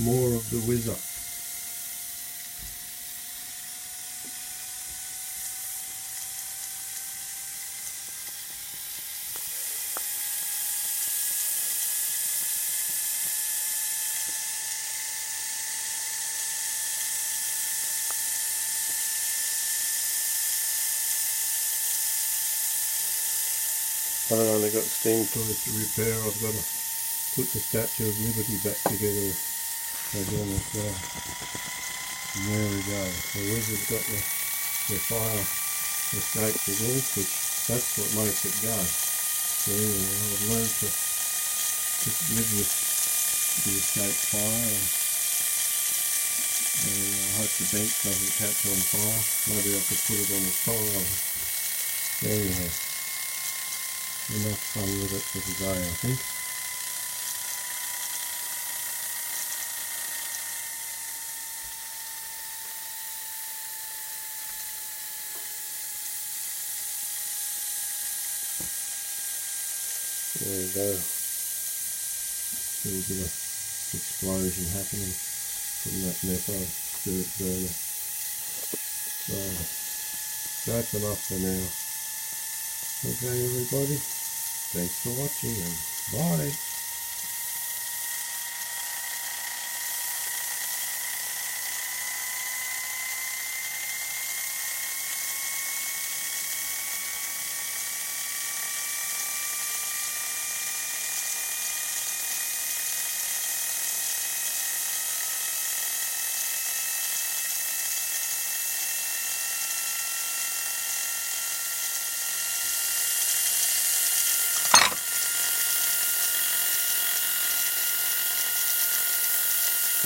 more of the Whizzer. I've only got steam toys to repair. I've got to put the Statue of Liberty back together again as well. And there we go. The Whizzer's got the fire escape again, which that's what makes it go. So anyway, I've learned to live with the escape fire, and I hope the bench doesn't catch on fire. Maybe I could put it on a tile. Anyhow, enough fun with it for today, I think. There we go. Still a bit of explosion happening from that methyl spirit burner. So that's enough for now. Okay everybody, thanks for watching and bye.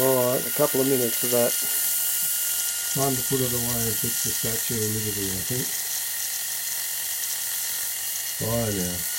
Alright, a couple of minutes of that. Time to put it away and fix the Statue of Liberty, I think. Bye now.